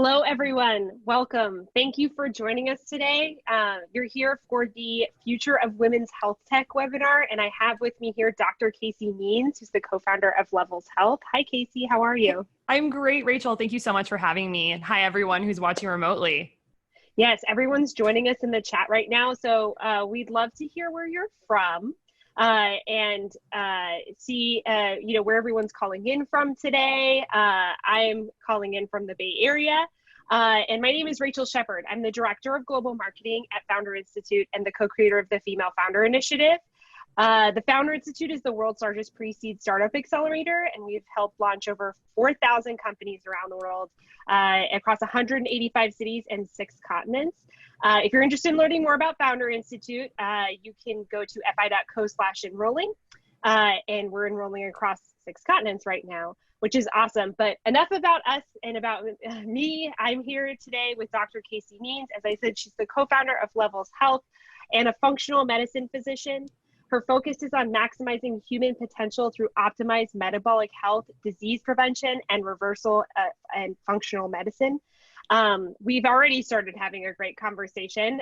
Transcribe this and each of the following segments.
Hello, everyone. Welcome. Thank you for joining us today. You're here for the Future of Women's Health Tech webinar, and I have with me here Dr. Casey Means, who's the co-founder of Levels Health. Hi, Casey. How are you? I'm great, Rachel. Thank you so much for having me. And hi, everyone who's watching remotely. Yes, everyone's joining us in the chat right now, so we'd love to hear where you're from and see where everyone's calling in from today. I'm calling in from the Bay Area, and my name is Rachel Shepard. I'm the Director of Global Marketing at Founder Institute and the co-creator of the Female Founder Initiative. The Founder Institute is the world's largest pre-seed startup accelerator, and we've helped launch over 4,000 companies around the world across 185 cities and 6 continents. If you're interested in learning more about Founder Institute, you can go to fi.co/enrolling, and we're enrolling across 6 continents right now, which is awesome. But enough about us and about me. I'm here today with Dr. Casey Means. As I said, she's the co-founder of Levels Health and a functional medicine physician. Her focus is on maximizing human potential through optimized metabolic health, disease prevention, and reversal and functional medicine. We've already started having a great conversation.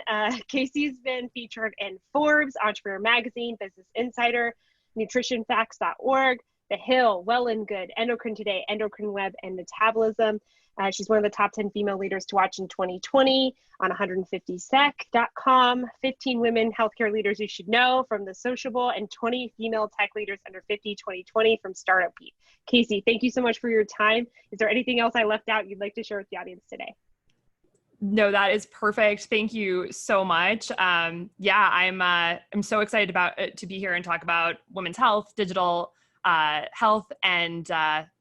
Casey's been featured in Forbes, Entrepreneur Magazine, Business Insider, nutritionfacts.org, The Hill, Well and Good, Endocrine Today, Endocrine Web, and Metabolism. She's one of the top 10 female leaders to watch in 2020 on 150sec.com, 15 women healthcare leaders you should know from The Sociable, and 20 female tech leaders under 50 2020 from Startup Beat. Casey, thank you so much for your time. Is there anything else I left out you'd like to share with the audience today? No, that is perfect. Thank you so much. I'm so excited to be here and talk about women's health, digital health, and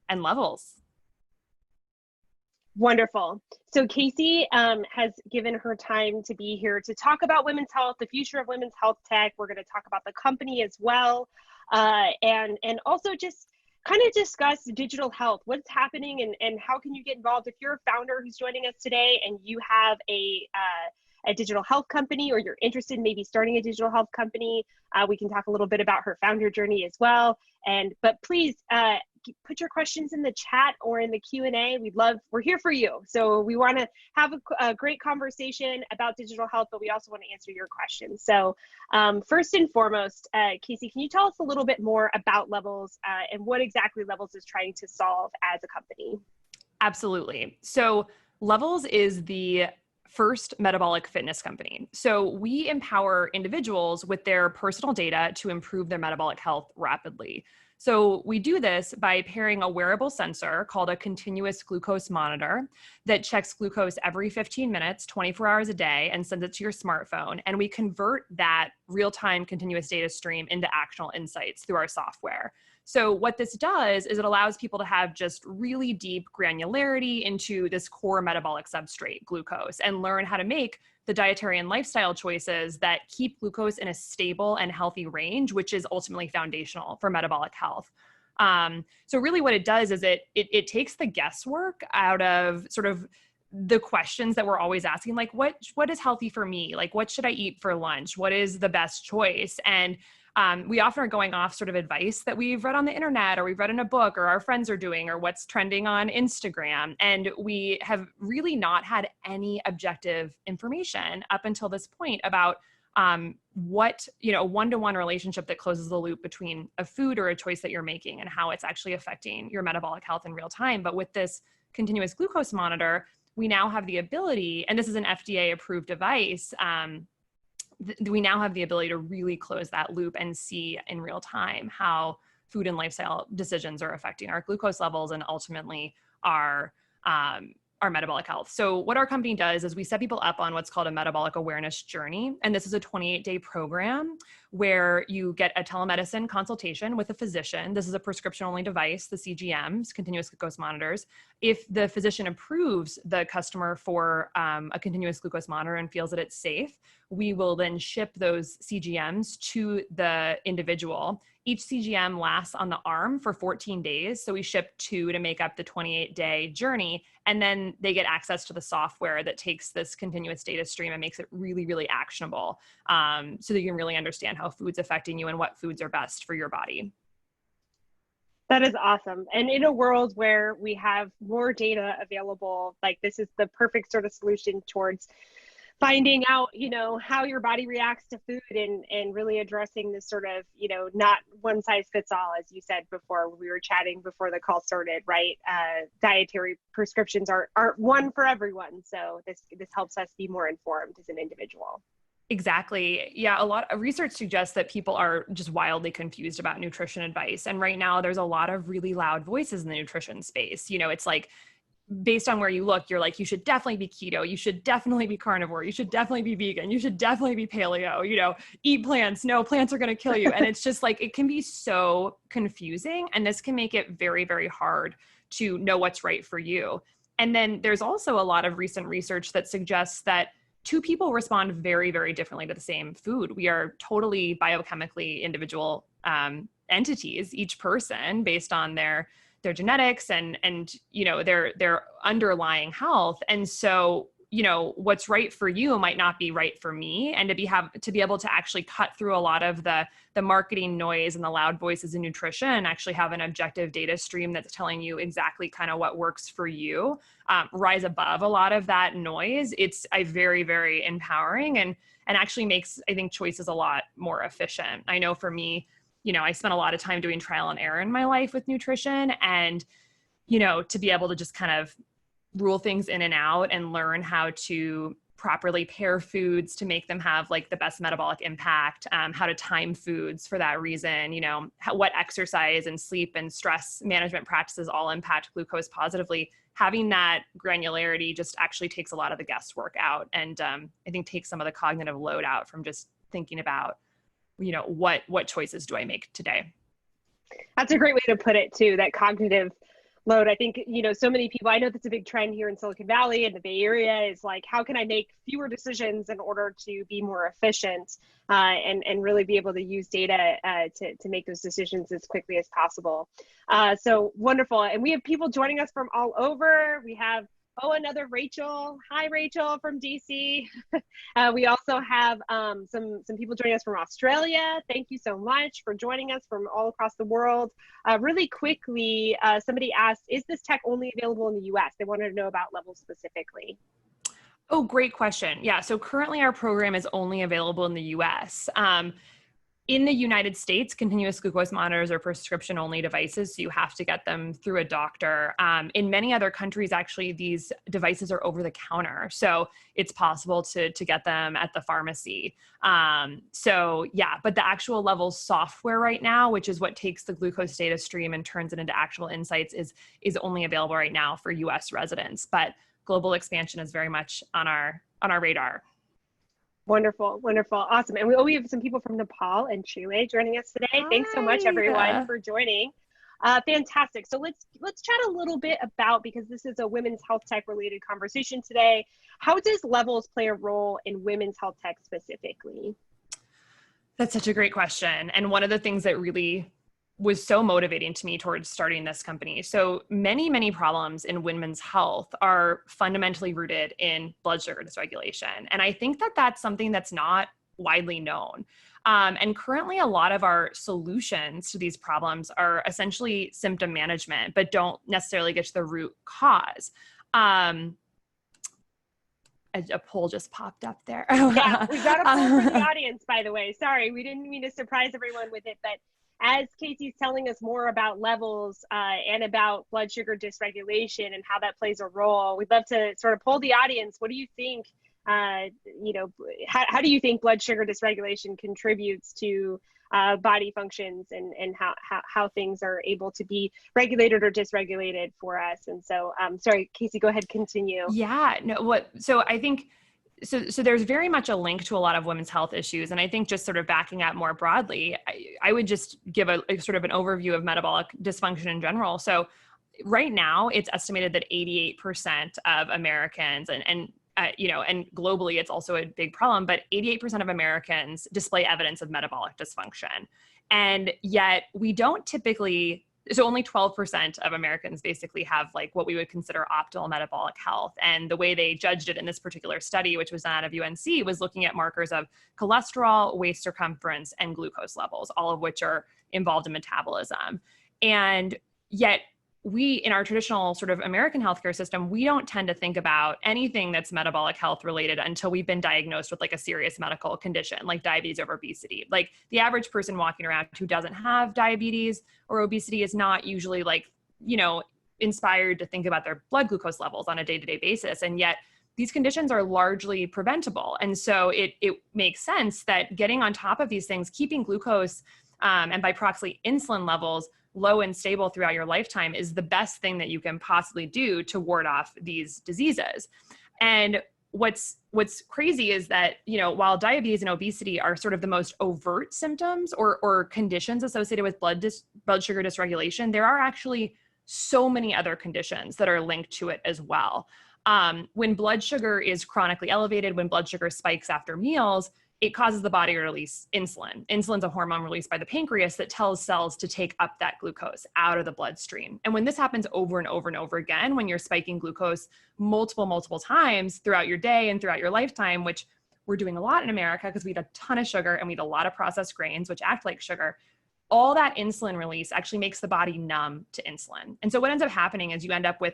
levels. Wonderful. So Casey has given her time to be here to talk about women's health, the future of women's health tech. We're going to talk about the company as well, and also just kind of discuss digital health, what's happening and how can you get involved. If you're a founder who's joining us today and you have a digital health company, or you're interested in maybe starting a digital health company, we can talk a little bit about her founder journey as well. But please put your questions in the chat or in the Q&A. We're here for you. So we want to have a great conversation about digital health, but we also want to answer your questions. So first and foremost, Casey, can you tell us a little bit more about Levels and what exactly Levels is trying to solve as a company? Absolutely. So Levels is the first metabolic fitness company. So we empower individuals with their personal data to improve their metabolic health rapidly. So we do this by pairing a wearable sensor called a continuous glucose monitor that checks glucose every 15 minutes, 24 hours a day, and sends it to your smartphone. And we convert that real-time continuous data stream into actionable insights through our software. So what this does is it allows people to have just really deep granularity into this core metabolic substrate, glucose, and learn how to make the dietary and lifestyle choices that keep glucose in a stable and healthy range, which is ultimately foundational for metabolic health. So really what it does is it takes the guesswork out of sort of the questions that we're always asking, like what is healthy for me? Like what should I eat for lunch? What is the best choice? And we often are going off sort of advice that we've read on the internet or we've read in a book or our friends are doing or what's trending on Instagram. And we have really not had any objective information up until this point about what, a one-to-one relationship that closes the loop between a food or a choice that you're making and how it's actually affecting your metabolic health in real time. But with this continuous glucose monitor, we now have the ability, and this is an FDA approved device, we now have the ability to really close that loop and see in real time how food and lifestyle decisions are affecting our glucose levels and ultimately our metabolic health. So what our company does is we set people up on what's called a metabolic awareness journey. And this is a 28-day program where you get a telemedicine consultation with a physician. This is a prescription-only device, the CGMs, continuous glucose monitors. If the physician approves the customer for a continuous glucose monitor and feels that it's safe, we will then ship those CGMs to the individual. Each CGM lasts on the arm for 14 days. So we ship 2 to make up the 28-day journey. And then they get access to the software that takes this continuous data stream and makes it really, really actionable so that you can really understand how food's affecting you and what foods are best for your body. That is awesome. And in a world where we have more data available, like this is the perfect sort of solution towards finding out, how your body reacts to food and really addressing this sort of, not one size fits all, as you said before, we were chatting before the call started, right? Dietary prescriptions aren't one for everyone. So this helps us be more informed as an individual. Exactly. Yeah, a lot of research suggests that people are just wildly confused about nutrition advice. And right now there's a lot of really loud voices in the nutrition space. It's like, based on where you look, you're like, you should definitely be keto. You should definitely be carnivore. You should definitely be vegan. You should definitely be paleo, eat plants. No, plants are going to kill you. And it's just like, it can be so confusing. And this can make it very, very hard to know what's right for you. And then there's also a lot of recent research that suggests that two people respond very, very differently to the same food. We are totally biochemically individual entities, each person, based on their genetics and their underlying health. And so, what's right for you might not be right for me. And to be able to actually cut through a lot of the marketing noise and the loud voices in nutrition and actually have an objective data stream that's telling you exactly kind of what works for you, rise above a lot of that noise. It's very, very empowering and actually makes, I think, choices a lot more efficient. I know for me, I spent a lot of time doing trial and error in my life with nutrition, and, to be able to just kind of rule things in and out and learn how to properly pair foods to make them have like the best metabolic impact, how to time foods for that reason, what exercise and sleep and stress management practices all impact glucose positively. Having that granularity just actually takes a lot of the guesswork out, and I think takes some of the cognitive load out from just thinking about, what choices do I make today? That's a great way to put it too, that cognitive load. I think, so many people, I know that's a big trend here in Silicon Valley and the Bay Area, is like, how can I make fewer decisions in order to be more efficient, and really be able to use data to make those decisions as quickly as possible. So wonderful. And we have people joining us from all over. We have another Rachel. Hi, Rachel from DC. We also have some people joining us from Australia. Thank you so much for joining us from all across the world. Really quickly, somebody asked, is this tech only available in the US? They wanted to know about levels specifically. Oh, great question. Yeah, so currently our program is only available in the US. In the United States, continuous glucose monitors are prescription-only devices, so you have to get them through a doctor. In many other countries, actually, these devices are over-the-counter, so it's possible to get them at the pharmacy. So yeah, but the actual levels software right now, which is what takes the glucose data stream and turns it into actual insights, is only available right now for US residents. But global expansion is very much on our radar. Wonderful, wonderful, awesome. And we have some people from Nepal and Chile joining us today. Hi. Thanks so much, everyone, for joining. Fantastic. So let's chat a little bit about, because this is a women's health tech related conversation today, how does levels play a role in women's health tech specifically? That's such a great question. And one of the things that really was so motivating to me towards starting this company. So many, many problems in women's health are fundamentally rooted in blood sugar dysregulation. And I think that that's something that's not widely known. And currently a lot of our solutions to these problems are essentially symptom management, but don't necessarily get to the root cause. A poll just popped up there. Yeah, we've got a poll for the audience, by the way. Sorry, we didn't mean to surprise everyone with it, but as Casey's telling us more about levels and about blood sugar dysregulation and how that plays a role, we'd love to sort of poll the audience. What do you think, how do you think blood sugar dysregulation contributes to body functions and how things are able to be regulated or dysregulated for us? And so, sorry, Casey, go ahead, continue. Yeah, so I think, So there's very much a link to a lot of women's health issues. And I think just sort of backing up more broadly, I would just give a sort of an overview of metabolic dysfunction in general. So right now it's estimated that 88% of Americans and globally it's also a big problem, but 88% of Americans display evidence of metabolic dysfunction. And yet we don't typically, so only 12% of Americans basically have like what we would consider optimal metabolic health. And the way they judged it in this particular study, which was done out of UNC, was looking at markers of cholesterol, waist circumference, and glucose levels, all of which are involved in metabolism. And yet we, in our traditional sort of American healthcare system, we don't tend to think about anything that's metabolic health related until we've been diagnosed with like a serious medical condition, like diabetes or obesity. Like the average person walking around who doesn't have diabetes or obesity is not usually like, inspired to think about their blood glucose levels on a day-to-day basis. And yet these conditions are largely preventable. And so it makes sense that getting on top of these things, keeping glucose and by proxy insulin levels low and stable throughout your lifetime is the best thing that you can possibly do to ward off these diseases. And what's crazy is that, while diabetes and obesity are sort of the most overt symptoms or conditions associated with blood sugar dysregulation, there are actually so many other conditions that are linked to it as well. When blood sugar is chronically elevated, when blood sugar spikes after meals, it causes the body to release insulin. Insulin's a hormone released by the pancreas that tells cells to take up that glucose out of the bloodstream. And when this happens over and over and over again, when you're spiking glucose multiple times throughout your day and throughout your lifetime, which we're doing a lot in America because we eat a ton of sugar and we eat a lot of processed grains, which act like sugar, all that insulin release actually makes the body numb to insulin. And so what ends up happening is you end up with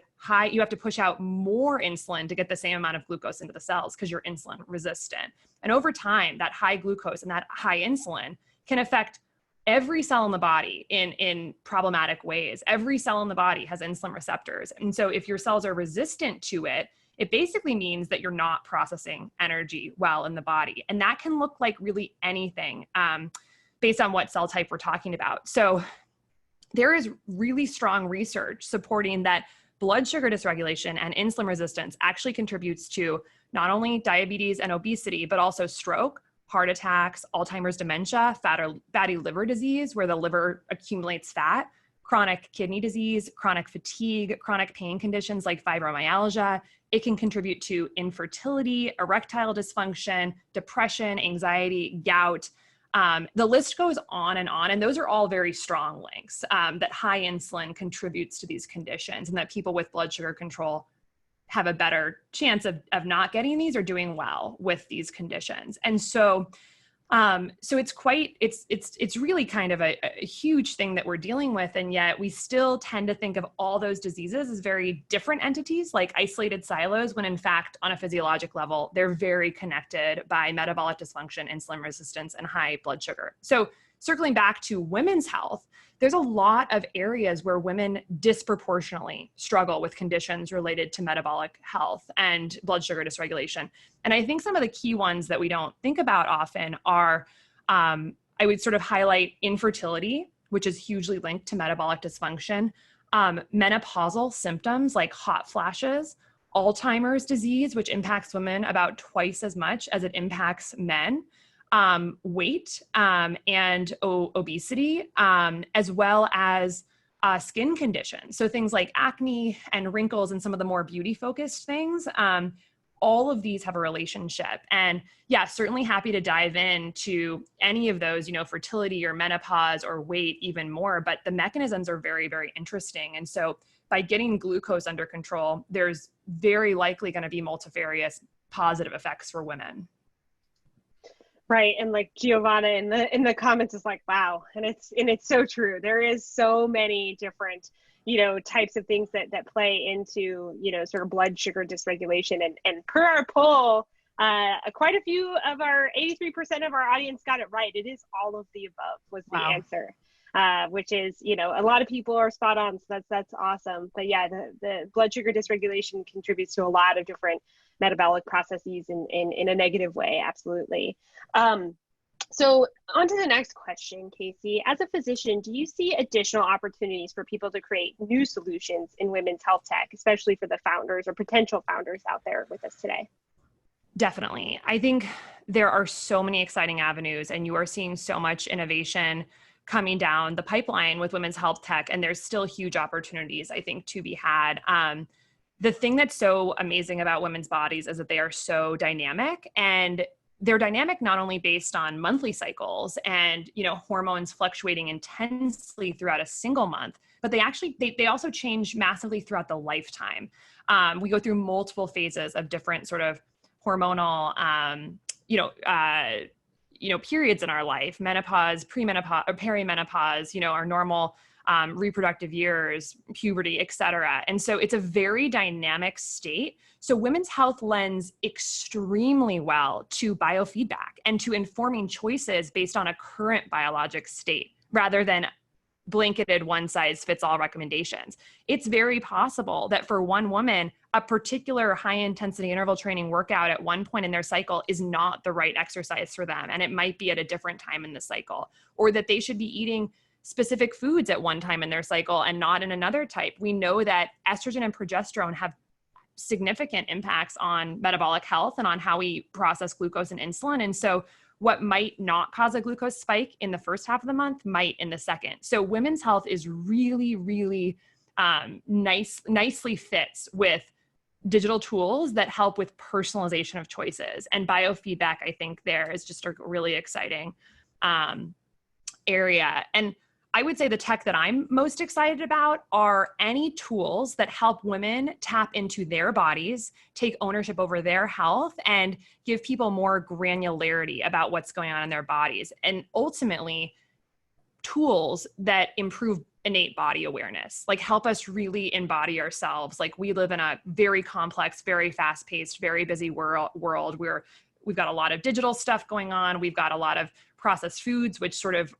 you have to push out more insulin to get the same amount of glucose into the cells because you're insulin resistant. And over time, that high glucose and that high insulin can affect every cell in the body in problematic ways. Every cell in the body has insulin receptors. And so if your cells are resistant to it, it basically means that you're not processing energy well in the body. And that can look like really anything. Based on what cell type we're talking about. So there is really strong research supporting that blood sugar dysregulation and insulin resistance actually contributes to not only diabetes and obesity, but also stroke, heart attacks, Alzheimer's dementia, fatty liver disease, where the liver accumulates fat, chronic kidney disease, chronic fatigue, chronic pain conditions like fibromyalgia. It can contribute to infertility, erectile dysfunction, depression, anxiety, gout. The list goes on, and those are all very strong links that high insulin contributes to these conditions, and that people with blood sugar control have a better chance of not getting these or doing well with these conditions. And so it's really kind of a huge thing that we're dealing with. And yet we still tend to think of all those diseases as very different entities, like isolated silos, when in fact, on a physiologic level, they're very connected by metabolic dysfunction, insulin resistance, and high blood sugar. So circling back to women's health, there's a lot of areas where women disproportionately struggle with conditions related to metabolic health and blood sugar dysregulation. And I think some of the key ones that we don't think about often are, I would sort of highlight infertility, which is hugely linked to metabolic dysfunction, menopausal symptoms like hot flashes, Alzheimer's disease, which impacts women about twice as much as it impacts men, weight and obesity, as well as skin conditions. So things like acne and wrinkles and some of the more beauty-focused things, all of these have a relationship. And yeah, certainly happy to dive into any of those, fertility or menopause or weight even more, but the mechanisms are very, very interesting. And so by getting glucose under control, there's very likely going to be multifarious positive effects for women. Right. And like Giovanna in the comments is like, wow. And it's so true. There is so many different, types of things that play into, sort of blood sugar dysregulation. And per our poll, quite a few of 83% of our audience got it right. It is all of the above was the answer, which is, a lot of people are spot on. So that's awesome. But yeah, the blood sugar dysregulation contributes to a lot of different metabolic processes in a negative way. Absolutely. So on to the next question, Casey. As a physician, do you see additional opportunities for people to create new solutions in women's health tech, especially for the founders or potential founders out there with us today? Definitely. I think there are so many exciting avenues, and you are seeing so much innovation coming down the pipeline with women's health tech, and there's still huge opportunities, I think, to be had. The thing that's so amazing about women's bodies is that they are so dynamic, and they're dynamic not only based on monthly cycles and, hormones fluctuating intensely throughout a single month, but they also change massively throughout the lifetime. We go through multiple phases of different sort of hormonal, periods in our life: menopause, premenopause, or perimenopause, our normal reproductive years, puberty, et cetera. And so it's a very dynamic state. So women's health lends extremely well to biofeedback and to informing choices based on a current biologic state rather than blanketed one size fits all recommendations. It's very possible that for one woman, a particular high intensity interval training workout at one point in their cycle is not the right exercise for them. And it might be at a different time in the cycle, or that they should be eating specific foods at one time in their cycle and not in another type. We know that estrogen and progesterone have significant impacts on metabolic health and on how we process glucose and insulin. And so what might not cause a glucose spike in the first half of the month might in the second. So women's health is really, really nicely fits with digital tools that help with personalization of choices. And biofeedback, I think there is just a really exciting area. And I would say the tech that I'm most excited about are any tools that help women tap into their bodies, take ownership over their health, and give people more granularity about what's going on in their bodies. And ultimately, tools that improve innate body awareness, like help us really embody ourselves. Like we live in a very complex, very fast-paced, very busy world where we've got a lot of digital stuff going on. We've got a lot of processed foods, which sort of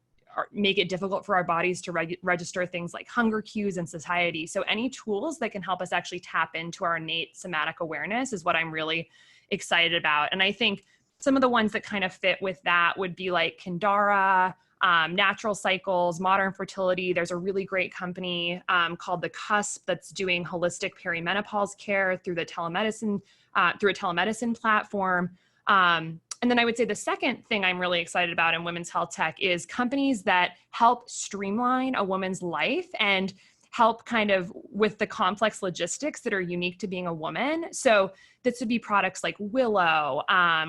make it difficult for our bodies to register things like hunger cues in society. So any tools that can help us actually tap into our innate somatic awareness is what I'm really excited about. And I think some of the ones that kind of fit with that would be like Kindara, Natural Cycles, Modern Fertility. There's a really great company called The Cusp that's doing holistic perimenopause care through the telemedicine, through a telemedicine platform. And then I would say the second thing I'm really excited about in women's health tech is companies that help streamline a woman's life and help kind of with the complex logistics that are unique to being a woman. So this would be products like Willow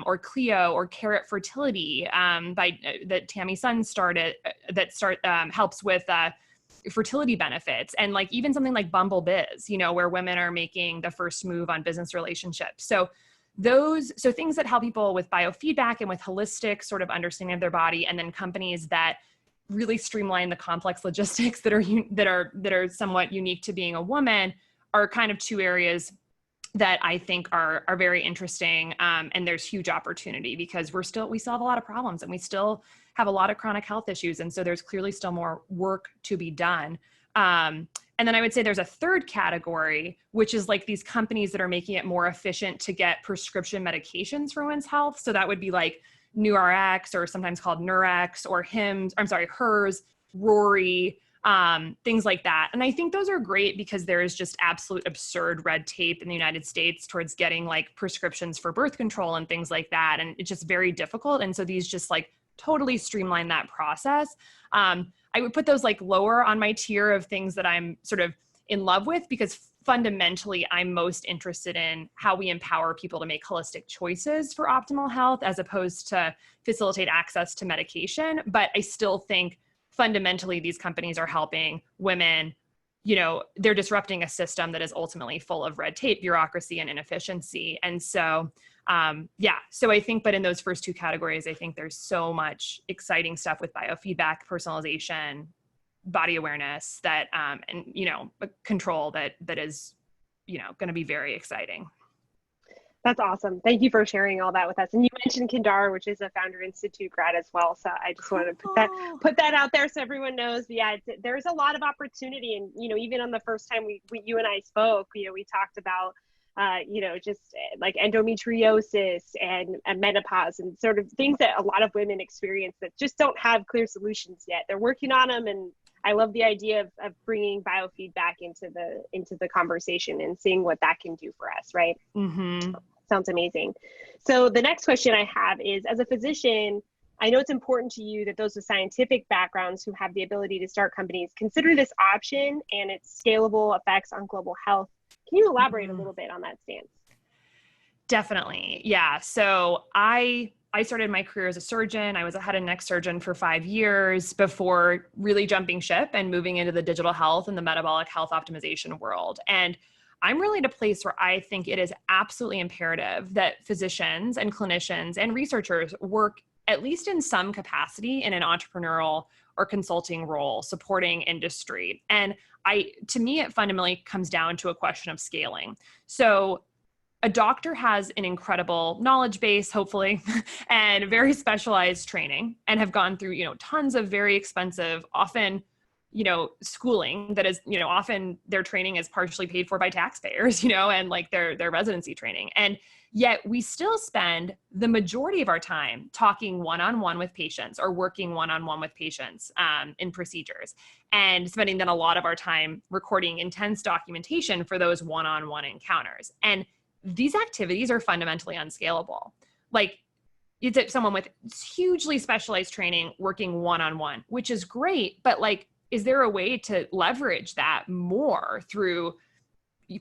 or Clio or Carrot Fertility that Tammy Sun started helps with fertility benefits, and like even something like Bumble Biz, where women are making the first move on business relationships. So things that help people with biofeedback and with holistic sort of understanding of their body, and then companies that really streamline the complex logistics that are somewhat unique to being a woman are kind of two areas that I think are very interesting. And there's huge opportunity because we still have a lot of problems and we still have a lot of chronic health issues. And so there's clearly still more work to be done. And then I would say there's a third category, which is like these companies that are making it more efficient to get prescription medications for women's health. So that would be like NuRx, or sometimes called Nurex, or Hers, Rory, things like that. And I think those are great because there is just absolute absurd red tape in the United States towards getting like prescriptions for birth control and things like that. And it's just very difficult. And so these just like totally streamline that process. I would put those like lower on my tier of things that I'm sort of in love with, because fundamentally I'm most interested in how we empower people to make holistic choices for optimal health as opposed to facilitate access to medication. But I still think fundamentally these companies are helping women. They're disrupting a system that is ultimately full of red tape, bureaucracy, and inefficiency. And so, so I think, but in those first two categories, I think there's so much exciting stuff with biofeedback, personalization, body awareness that, control that is, going to be very exciting. That's awesome. Thank you for sharing all that with us. And you mentioned Kindara, which is a Founder Institute grad as well. So I just wanted to put that out there so everyone knows. But yeah, there's a lot of opportunity. And, even on the first time you and I spoke, we talked about, just like endometriosis and menopause and sort of things that a lot of women experience that just don't have clear solutions yet. They're working on them. And I love the idea of bringing biofeedback into the conversation and seeing what that can do for us. Right. Mm-hmm. Sounds amazing. So the next question I have is, as a physician, I know it's important to you that those with scientific backgrounds who have the ability to start companies consider this option and its scalable effects on global health. Can you elaborate a little bit on that stance? Definitely. Yeah. So I started my career as a surgeon. I was a head and neck surgeon for 5 years before really jumping ship and moving into the digital health and the metabolic health optimization world. And I'm really at a place where I think it is absolutely imperative that physicians and clinicians and researchers work at least in some capacity in an entrepreneurial or consulting role, supporting industry. And to me, it fundamentally comes down to a question of scaling. So a doctor has an incredible knowledge base, hopefully, and very specialized training, and have gone through, tons of very expensive, often, schooling that is, often their training is partially paid for by taxpayers, and like their residency training. And yet we still spend the majority of our time talking one-on-one with patients or working one-on-one with patients in procedures, and spending then a lot of our time recording intense documentation for those one-on-one encounters. And these activities are fundamentally unscalable. Like, it's someone with hugely specialized training working one-on-one, which is great, but like, is there a way to leverage that more through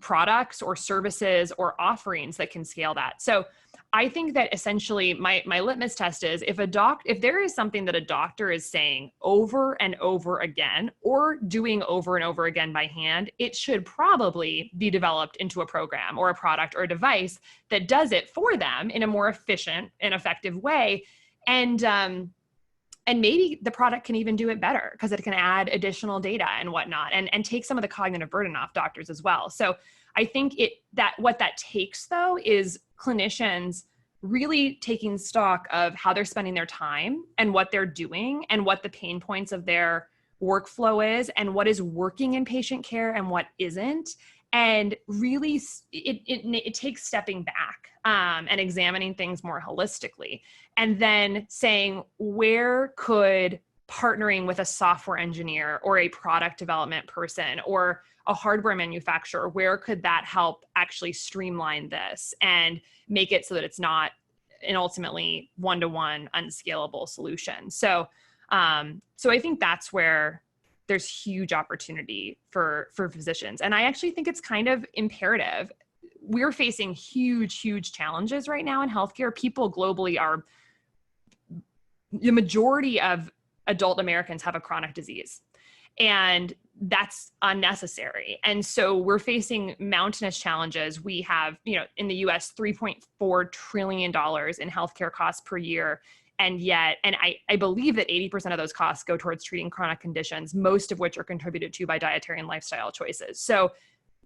products or services or offerings that can scale that? So I think that essentially my litmus test is if there is something that a doctor is saying over and over again or doing over and over again by hand, it should probably be developed into a program or a product or a device that does it for them in a more efficient and effective way. And maybe the product can even do it better because it can add additional data and whatnot, and take some of the cognitive burden off doctors as well. So I think what that takes though is clinicians really taking stock of how they're spending their time and what they're doing and what the pain points of their workflow is and what is working in patient care and what isn't. And really it takes stepping back and examining things more holistically, and then saying, where could partnering with a software engineer or a product development person or a hardware manufacturer, where could that help actually streamline this and make it so that it's not an ultimately one-to-one unscalable solution? So I think that's where there's huge opportunity for physicians. And I actually think it's kind of imperative. We're facing huge challenges right now in healthcare. People globally the majority of adult Americans have a chronic disease, and that's unnecessary. And so we're facing mountainous challenges. We have, in the US, $3.4 trillion in healthcare costs per year. And yet, I believe that 80% of those costs go towards treating chronic conditions, most of which are contributed to by dietary and lifestyle choices. So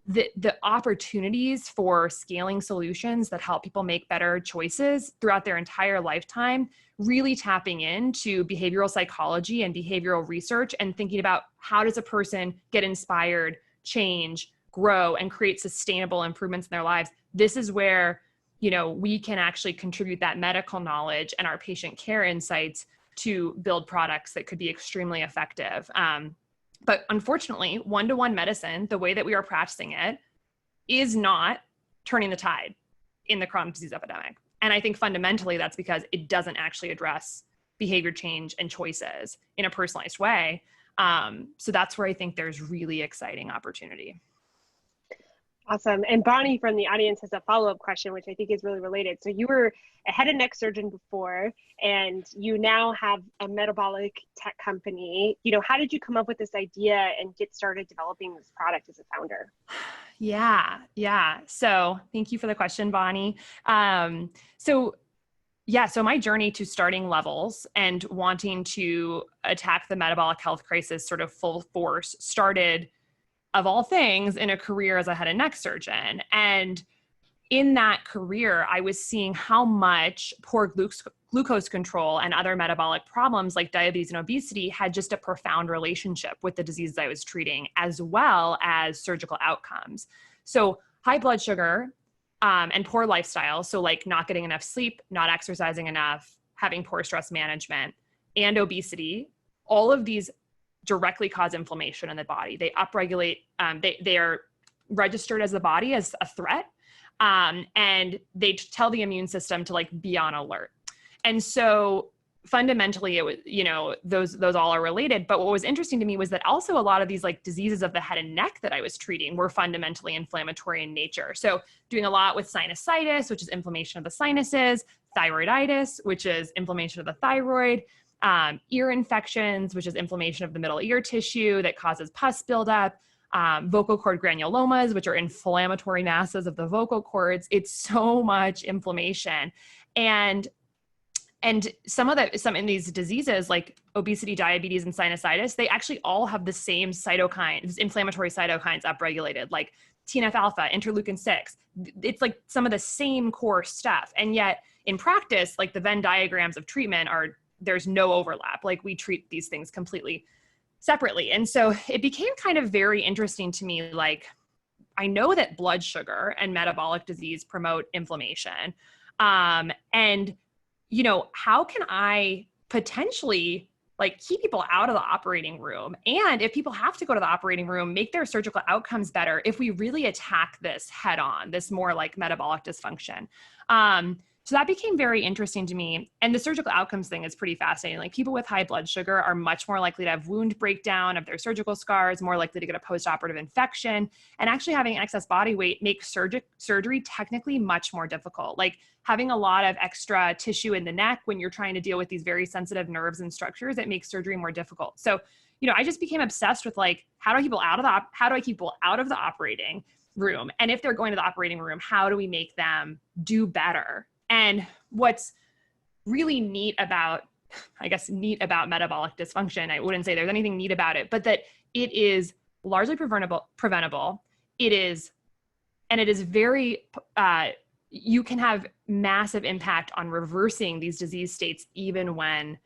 the opportunities for scaling solutions that help people make better choices throughout their entire lifetime, really tapping into behavioral psychology and behavioral research and thinking about how does a person get inspired, change, grow, and create sustainable improvements in their lives. This is where, we can actually contribute that medical knowledge and our patient care insights to build products that could be extremely effective. But unfortunately, one-to-one medicine, the way that we are practicing it, is not turning the tide in the chronic disease epidemic. And I think fundamentally that's because it doesn't actually address behavior change and choices in a personalized way. So that's where I think there's really exciting opportunity. Awesome. And Bonnie from the audience has a follow-up question, which I think is really related. So you were a head and neck surgeon before, and you now have a metabolic tech company. How did you come up with this idea and get started developing this product as a founder? Yeah. So thank you for the question, Bonnie. So my journey to starting Levels and wanting to attack the metabolic health crisis sort of full force started, of all things, in a career as a head and neck surgeon. And in that career, I was seeing how much poor glucose control and other metabolic problems like diabetes and obesity had just a profound relationship with the diseases I was treating, as well as surgical outcomes. So high blood sugar and poor lifestyle, so like not getting enough sleep, not exercising enough, having poor stress management, and obesity, all of these directly cause inflammation in the body. They upregulate, they are registered as the body as a threat, and they tell the immune system to like be on alert. And so fundamentally it was, those all are related. But what was interesting to me was that also a lot of these like diseases of the head and neck that I was treating were fundamentally inflammatory in nature. So doing a lot with sinusitis, which is inflammation of the sinuses, thyroiditis, which is inflammation of the thyroid, ear infections, which is inflammation of the middle ear tissue that causes pus buildup, vocal cord granulomas, which are inflammatory masses of the vocal cords. It's so much inflammation. And And some in these diseases like obesity, diabetes, and sinusitis, they actually all have the same cytokines, inflammatory cytokines upregulated, like TNF alpha, interleukin 6. It's like some of the same core stuff. And yet in practice, like the Venn diagrams of treatment there's no overlap. Like we treat these things completely separately. And so it became kind of very interesting to me. Like, I know that blood sugar and metabolic disease promote inflammation. And how can I potentially like keep people out of the operating room? And if people have to go to the operating room, make their surgical outcomes better if we really attack this head on, this more like metabolic dysfunction. So that became very interesting to me. And the surgical outcomes thing is pretty fascinating. Like people with high blood sugar are much more likely to have wound breakdown of their surgical scars, more likely to get a postoperative infection, and actually having excess body weight makes surgery technically much more difficult. Like having a lot of extra tissue in the neck when you're trying to deal with these very sensitive nerves and structures, it makes surgery more difficult. So, I just became obsessed with like, how do I keep people out of the operating room? And if they're going to the operating room, how do we make them do better? And what's really neat about metabolic dysfunction, I wouldn't say there's anything neat about it, but that it is largely preventable. It is very, you can have massive impact on reversing these disease states, even when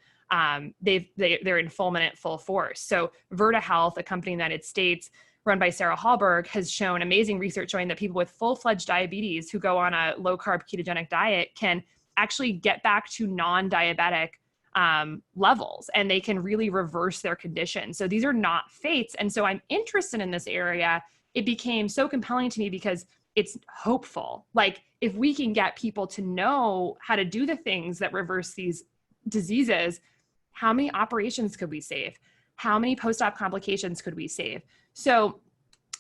they're in full force. So Virta Health, a company in the United States, run by Sarah Hallberg, has shown amazing research showing that people with full-fledged diabetes who go on a low-carb ketogenic diet can actually get back to non-diabetic levels, and they can really reverse their condition. So these are not fates. And so I'm interested in this area. It became so compelling to me because it's hopeful. Like if we can get people to know how to do the things that reverse these diseases, how many operations could we save? How many post-op complications could we save? So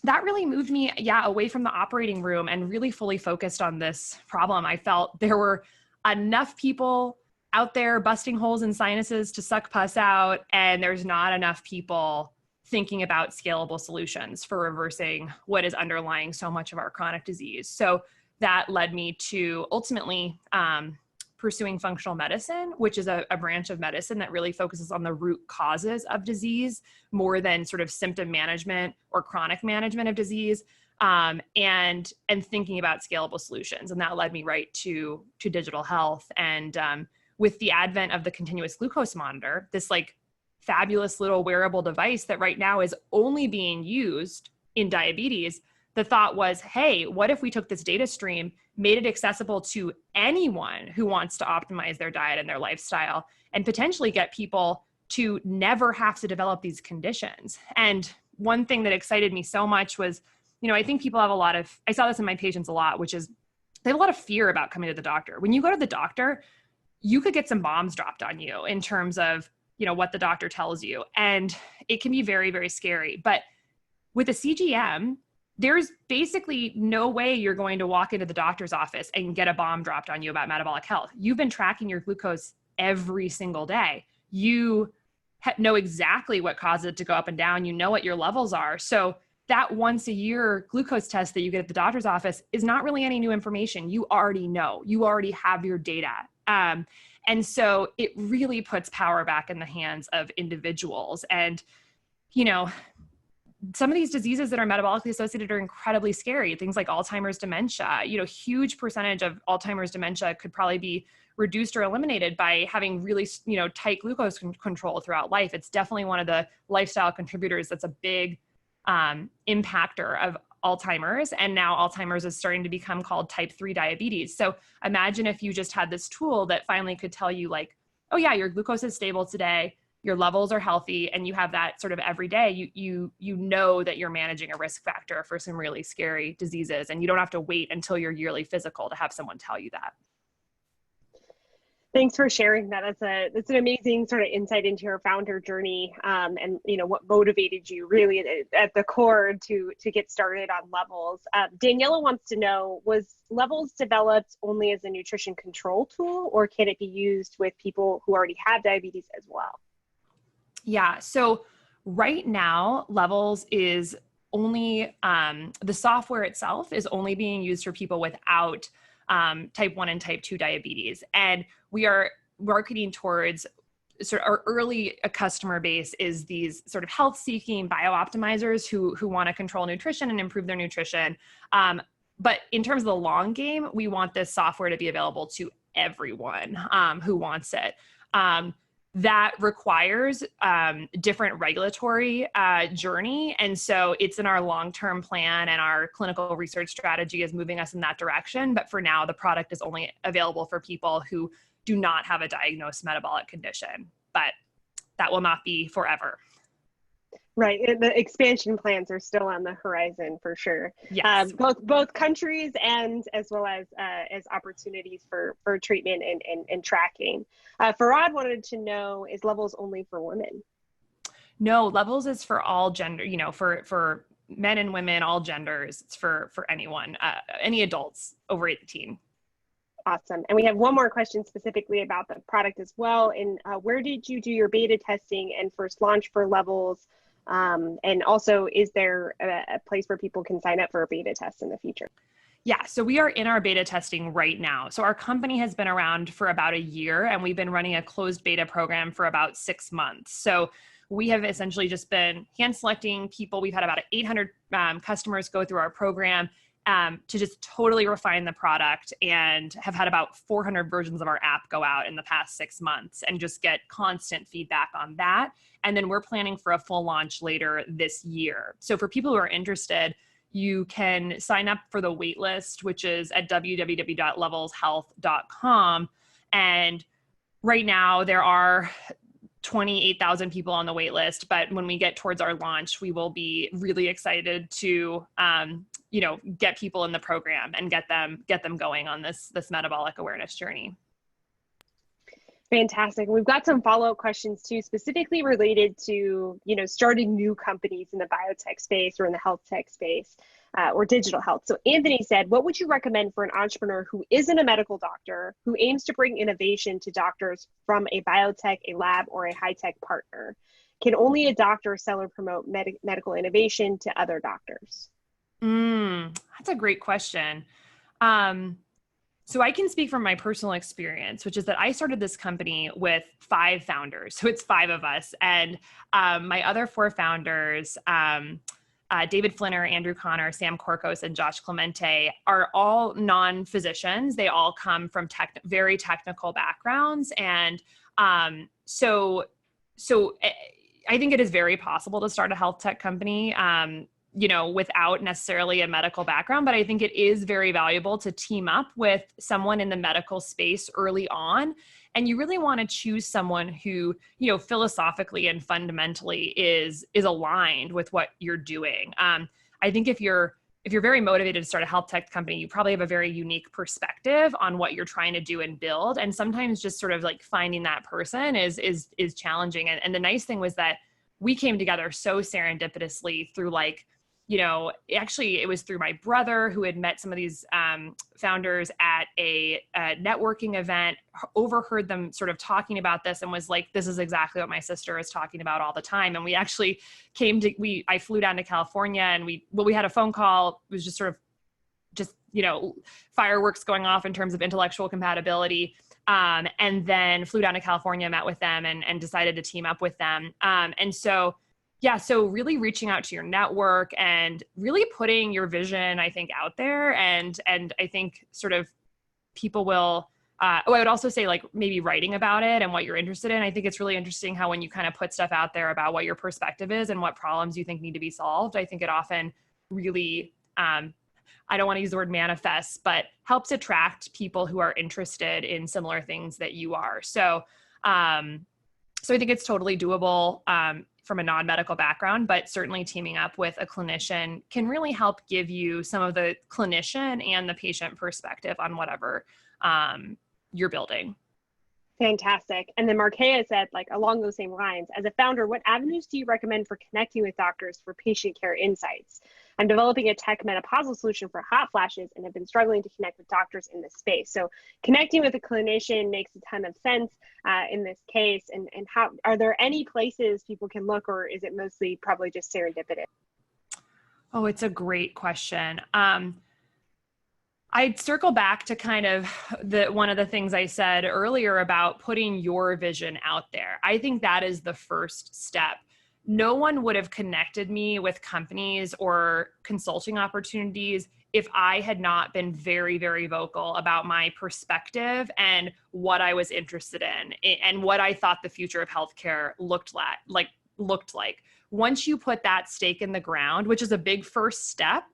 that really moved me, away from the operating room and really fully focused on this problem. I felt there were enough people out there busting holes in sinuses to suck pus out, and there's not enough people thinking about scalable solutions for reversing what is underlying so much of our chronic disease. So that led me to ultimately pursuing functional medicine, which is a branch of medicine that really focuses on the root causes of disease more than sort of symptom management or chronic management of disease, and thinking about scalable solutions. And that led me right to digital health. And with the advent of the continuous glucose monitor, this like fabulous little wearable device that right now is only being used in diabetes, the thought was, hey, what if we took this data stream, made it accessible to anyone who wants to optimize their diet and their lifestyle, and potentially get people to never have to develop these conditions? And one thing that excited me so much was, I think people have I saw this in my patients a lot, which is they have a lot of fear about coming to the doctor. When you go to the doctor, you could get some bombs dropped on you in terms of, what the doctor tells you. And it can be very, very scary. But with a CGM, there's basically no way you're going to walk into the doctor's office and get a bomb dropped on you about metabolic health. You've been tracking your glucose every single day. You know exactly what causes it to go up and down. You know what your levels are. So that once a year glucose test that you get at the doctor's office is not really any new information. You already know. You already have your data. And so it really puts power back in the hands of individuals. And, some of these diseases that are metabolically associated are incredibly scary. Things like Alzheimer's dementia, huge percentage of Alzheimer's dementia could probably be reduced or eliminated by having really, tight glucose control throughout life. It's definitely one of the lifestyle contributors that's a big impactor of Alzheimer's. And now Alzheimer's is starting to become called type 3 diabetes. So imagine if you just had this tool that finally could tell you like, oh yeah, your glucose is stable today, your levels are healthy, and you have that sort of every day, you know that you're managing a risk factor for some really scary diseases, and you don't have to wait until your yearly physical to have someone tell you that. Thanks for sharing that. That's an amazing sort of insight into your founder journey, and what motivated you really at the core to get started on Levels. Daniela wants to know, was Levels developed only as a nutrition control tool, or can it be used with people who already have diabetes as well? Yeah. So right now, Levels is only, the software itself is only being used for people without type 1 and type 2 diabetes. And we are marketing towards sort of our early customer base is these sort of health seeking bio-optimizers who want to control nutrition and improve their nutrition. But in terms of the long game, we want this software to be available to everyone who wants it. That requires different regulatory journey. And so it's in our long-term plan, and our clinical research strategy is moving us in that direction. But for now, the product is only available for people who do not have a diagnosed metabolic condition. But that will not be forever. Right. The expansion plans are still on the horizon for sure. Yes. Both countries and as well as opportunities for treatment and tracking. Farad wanted to know, is Levels only for women? No, Levels is for all gender, for men and women, all genders. It's for anyone, any adults over 18. Awesome. And we have one more question specifically about the product as well. And where did you do your beta testing and first launch for Levels? And also, is there a place where people can sign up for a beta test in the future? Yeah, so we are in our beta testing right now. So our company has been around for about a year, and we've been running a closed beta program for about 6 months. So we have essentially just been hand selecting people. We've had about 800 customers go through our program to just totally refine the product, and have had about 400 versions of our app go out in the past 6 months and just get constant feedback on that. And then we're planning for a full launch later this year. So for people who are interested, you can sign up for the waitlist, which is at www.levelshealth.com. And right now there are 28,000 people on the waitlist, but when we get towards our launch, we will be really excited to, get people in the program and get them going on this metabolic awareness journey. Fantastic. We've got some follow-up questions too, specifically related to, starting new companies in the biotech space or in the health tech space or digital health. So Anthony said, what would you recommend for an entrepreneur who isn't a medical doctor, who aims to bring innovation to doctors from a biotech, a lab, or a high-tech partner? Can only a doctor sell or promote medical innovation to other doctors? That's a great question. So I can speak from my personal experience, which is that I started this company with 5 founders. So it's 5 of us. And my other 4 founders, David Flinner, Andrew Connor, Sam Korkos, and Josh Clemente, are all non-physicians. They all come from very technical backgrounds. And so I think it is very possible to start a health tech company without necessarily a medical background, but I think it is very valuable to team up with someone in the medical space early on. And you really want to choose someone who, philosophically and fundamentally is aligned with what you're doing. I think if you're very motivated to start a health tech company, you probably have a very unique perspective on what you're trying to do and build. And sometimes just sort of like finding that person is challenging. And the nice thing was that we came together so serendipitously through actually it was through my brother who had met some of these founders at a networking event, overheard them sort of talking about this and was like, this is exactly what my sister is talking about all the time. And we actually I flew down to California, and we had a phone call. It was just sort of fireworks going off in terms of intellectual compatibility. And then flew down to California, met with them, and decided to team up with them. So really reaching out to your network and really putting your vision, I think, out there. And I think sort of people will, I would also say maybe writing about it and what you're interested in. I think it's really interesting how when you kind of put stuff out there about what your perspective is and what problems you think need to be solved, I think it often really, I don't want to use the word manifests, but helps attract people who are interested in similar things that you are. So I think it's totally doable from a non-medical background, but certainly teaming up with a clinician can really help give you some of the clinician and the patient perspective on whatever you're building. Fantastic. And then Markea said, along those same lines, as a founder, what avenues do you recommend for connecting with doctors for patient care insights? I'm developing a tech menopausal solution for hot flashes and have been struggling to connect with doctors in this space. So connecting with a clinician makes a ton of sense in this case. And how are there any places people can look, or is it mostly probably just serendipitous? Oh, it's a great question. I'd circle back to kind of one of the things I said earlier about putting your vision out there. I think that is the first step. No one would have connected me with companies or consulting opportunities if I had not been very, very vocal about my perspective and what I was interested in and what I thought the future of healthcare looked like. Once you put that stake in the ground, which is a big first step,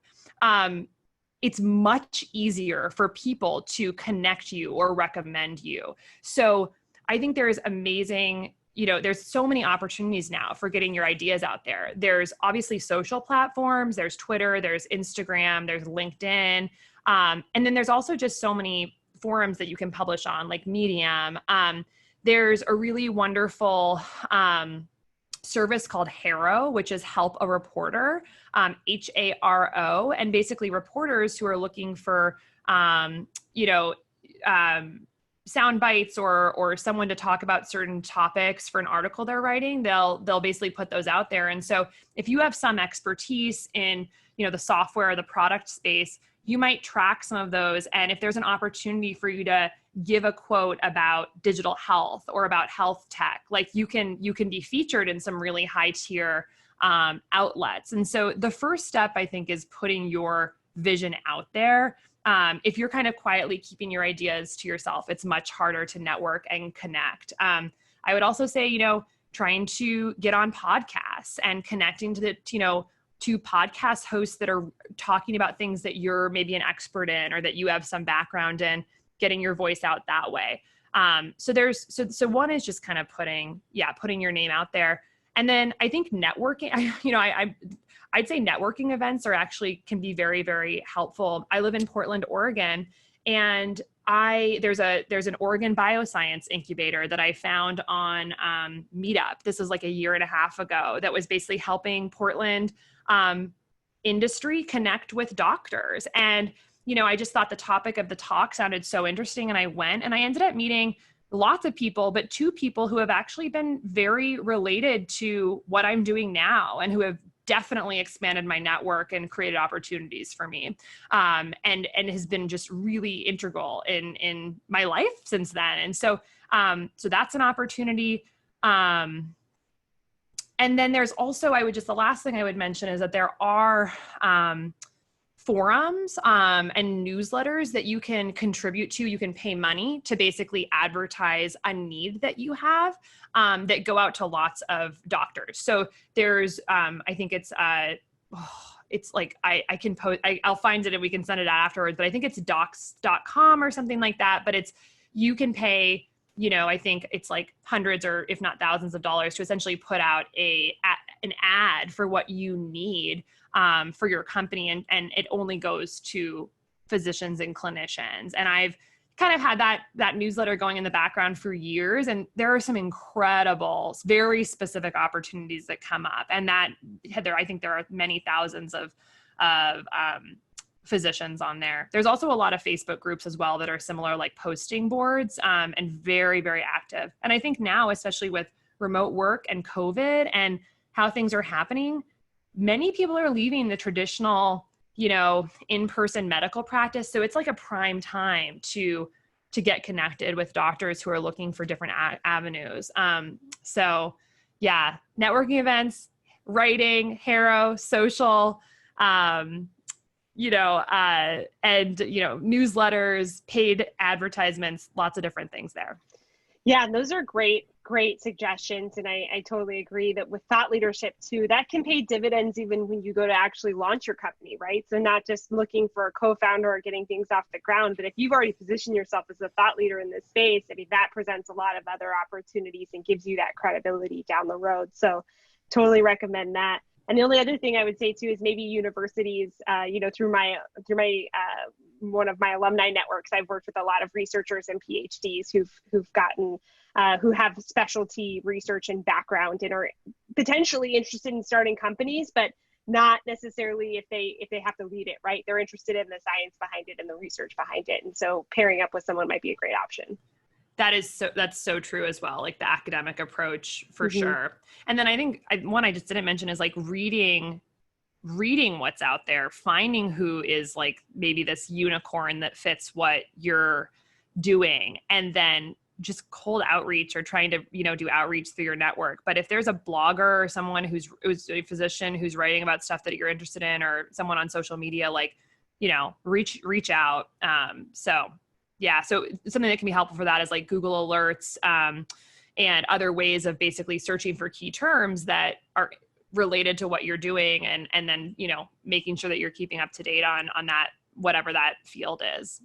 it's much easier for people to connect you or recommend you. So I think there's amazing, there's so many opportunities now for getting your ideas out there. There's obviously social platforms, there's Twitter, there's Instagram, there's LinkedIn. And then there's also just so many forums that you can publish on, like Medium. There's a really wonderful service called HARO, which is Help a Reporter, HARO, and basically reporters who are looking for, sound bites or someone to talk about certain topics for an article they're writing, they'll basically put those out there. And so if you have some expertise in, the software or the product space, you might track some of those. And if there's an opportunity for you to give a quote about digital health or about health tech, like you can be featured in some really high tier outlets. And so the first step, I think, is putting your vision out there. If you're kind of quietly keeping your ideas to yourself, it's much harder to network and connect. I would also say, trying to get on podcasts and connecting to podcast hosts that are talking about things that you're maybe an expert in or that you have some background in, getting your voice out that way. So one is just kind of putting your name out there. And then I think networking, I'd say networking events can be very, very helpful. I live in Portland, Oregon, and there's an Oregon bioscience incubator that I found on Meetup. This is like a year and a half ago, that was basically helping Portland industry connect with doctors. And, I just thought the topic of the talk sounded so interesting. And I went and I ended up meeting lots of people, but 2 people who have actually been very related to what I'm doing now and who have definitely expanded my network and created opportunities for me. And has been just really integral in my life since then. And so that's an opportunity. And then there's also, the last thing I would mention is that there are forums and newsletters that you can contribute to. You can pay money to basically advertise a need that you have that go out to lots of doctors. So there's, I think it's like, I can post, I'll find it and we can send it out afterwards, but I think it's docs.com or something like that. But you can pay, I think it's like hundreds or if not thousands of dollars to essentially put out an ad for what you need for your company. And it only goes to physicians and clinicians. And I've kind of had that newsletter going in the background for years. And there are some incredible, very specific opportunities that come up. And that, Heather, I think there are many thousands of physicians on there. There's also a lot of Facebook groups as well that are similar, like posting boards, and very, very active. And I think now, especially with remote work and COVID and how things are happening, many people are leaving the traditional, in-person medical practice. So it's like a prime time to get connected with doctors who are looking for different avenues. So yeah, networking events, writing, HARO, social, newsletters, paid advertisements, lots of different things there. Yeah, and those are great suggestions. And I totally agree that with thought leadership too, that can pay dividends even when you go to actually launch your company, right? So not just looking for a co-founder or getting things off the ground, but if you've already positioned yourself as a thought leader in this space, I mean, that presents a lot of other opportunities and gives you that credibility down the road. So totally recommend that. And the only other thing I would say too is maybe universities, through my one of my alumni networks, I've worked with a lot of researchers and PhDs who have specialty research and background and are potentially interested in starting companies, but not necessarily if they have to lead it, right? They're interested in the science behind it and the research behind it. And so pairing up with someone might be a great option. That's so true as well. Like the academic approach for sure. And then I think one I just didn't mention is like reading reading what's out there, finding who is like maybe this unicorn that fits what you're doing, and then just cold outreach or trying to, do outreach through your network. But if there's a blogger or someone who's a physician who's writing about stuff that you're interested in, or someone on social media, like, reach out. So something that can be helpful for that is like Google Alerts, and other ways of basically searching for key terms that are related to what you're doing, and then, making sure that you're keeping up to date on that, whatever that field is.